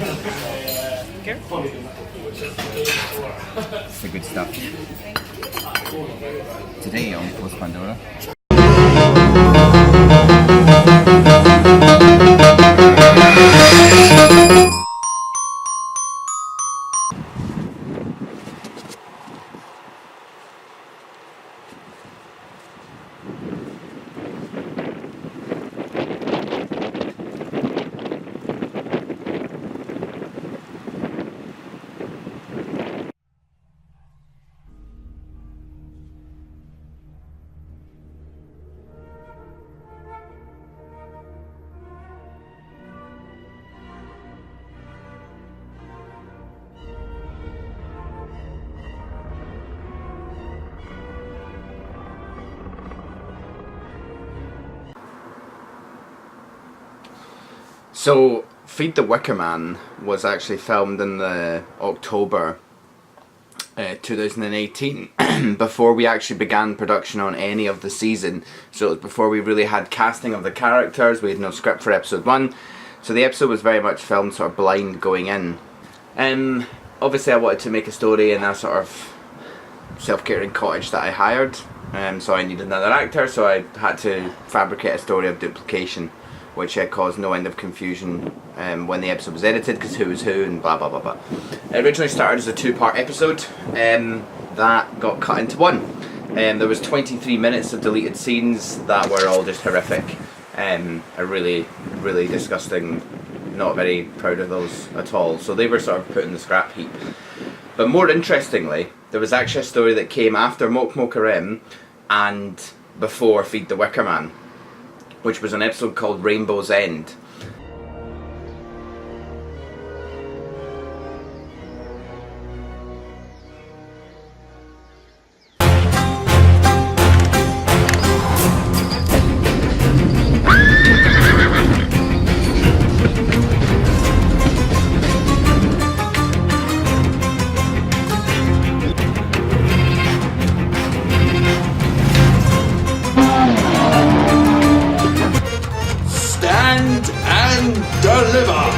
It's the good stuff. Today on Post Pandora. So, Feed the Wicker Man was actually filmed in the October 2018 before we actually began production on any of the season. So it was before we really had casting of the characters. We had no script for episode 1, so the episode was very much filmed sort of blind going in. Obviously I wanted to make a story in a sort of self-catering cottage that I hired, so I needed another actor, so I had to fabricate a story of duplication, which caused no end of confusion when the episode was edited, because who was who and blah blah blah blah. It originally started as a 2-part episode that got cut into one. There was 23 minutes of deleted scenes that were all just horrific. Are really disgusting. Not very proud of those at all. So they were sort of put in the scrap heap. But more interestingly, there was actually a story that came after Mok Mokarem and before Feed the Wicker Man, which was an episode called Rainbow's End. And deliver!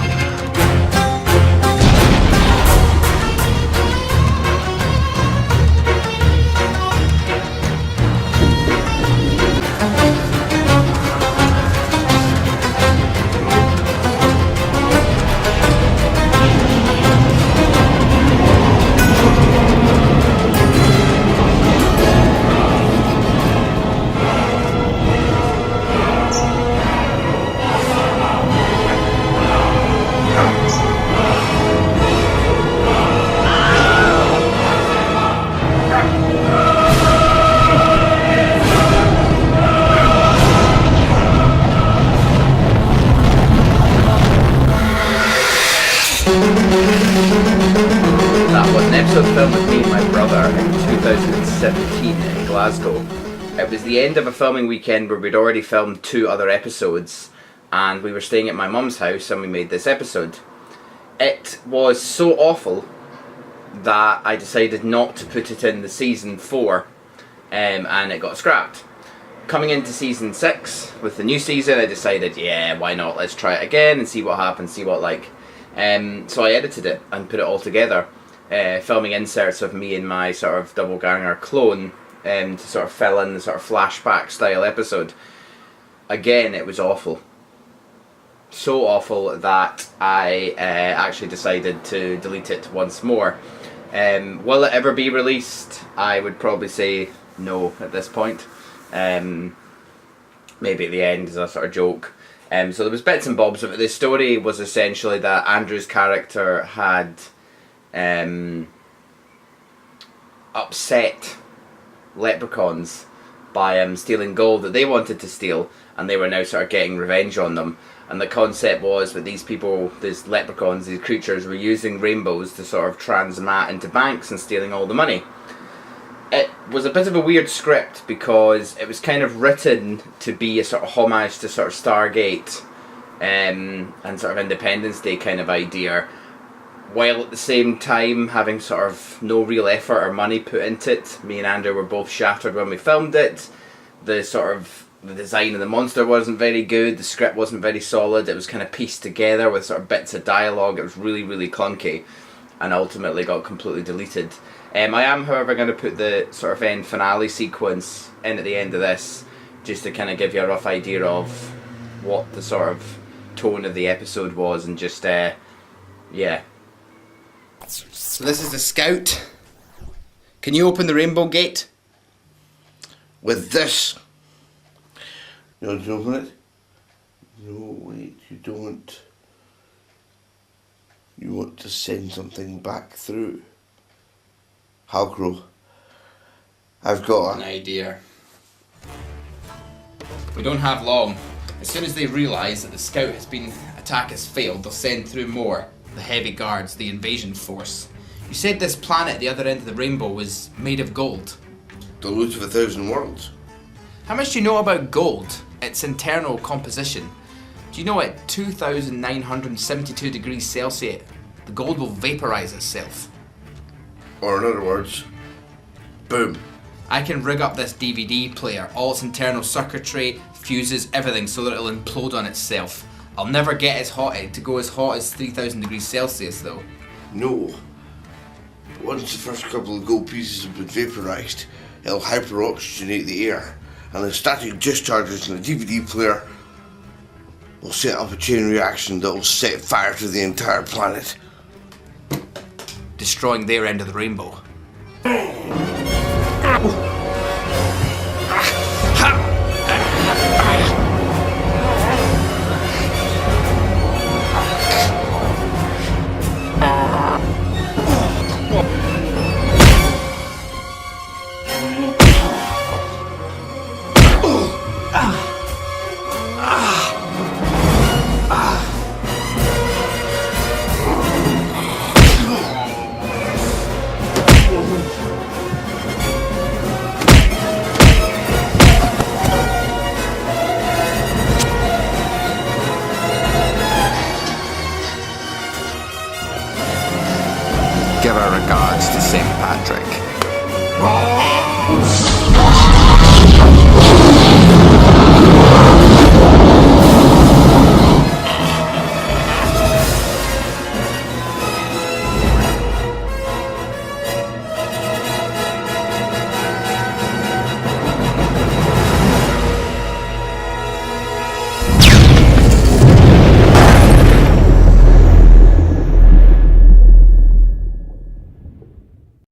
That was an episode filmed with me and my brother in 2017 in Glasgow. It was the end of a filming weekend where we'd already filmed 2 other episodes, and we were staying at my mum's house and we made this episode. It was so awful that I decided not to put it in the season 4, and it got scrapped. Coming into season 6 with the new season, I decided, yeah, why not, let's try it again and see what happens, see what like. So I edited it and put it all together, filming inserts of me and my sort of doppelganger clone to sort of fill in the sort of flashback style episode. Again, it was awful. So awful that I actually decided to delete it once more. Will it ever be released? I would probably say no at this point. Maybe at the end as a sort of joke. So there was bits and bobs of it. The story was essentially that Andrew's character had upset leprechauns by stealing gold that they wanted to steal, and they were now sort of getting revenge on them. And the concept was that these people, these leprechauns, these creatures, were using rainbows to sort of transmat into banks and stealing all the money. It was a bit of a weird script because it was kind of written to be a sort of homage to sort of Stargate and sort of Independence Day kind of idea, while at the same time having sort of no real effort or money put into it. Me and Andrew were both shattered when we filmed it. The sort of the design of the monster wasn't very good, the script wasn't very solid, it was kind of pieced together with sort of bits of dialogue, it was really, really clunky, and ultimately got completely deleted. I am, however, going to put the sort of end finale sequence in at the end of this, just to kind of give you a rough idea of what the sort of tone of the episode was, and just, yeah. So this is the Scout. Can you open the rainbow gate? With this. You want to open it? No, wait, you don't. You want to send something back through. Halcro, I've got an idea. We don't have long. As soon as they realise that the Scout attack has failed, they'll send through more. The heavy guards, the invasion force. You said this planet at the other end of the rainbow was made of gold. the loot of 1,000 worlds. How much do you know about gold? Its internal composition. Do you know at 2,972 degrees Celsius, the gold will vaporise itself? Or in other words, boom. I can rig up this DVD player, all its internal circuitry, fuses, everything, so that it'll implode on itself. I'll never get to go as hot as 3,000 degrees Celsius though. No. Once the first couple of gold pieces have been vaporised, it'll hyperoxygenate the air, and the static discharges in the DVD player will set up a chain reaction that will set fire to the entire planet. Destroying their end of the rainbow. Give our regards to St. Patrick.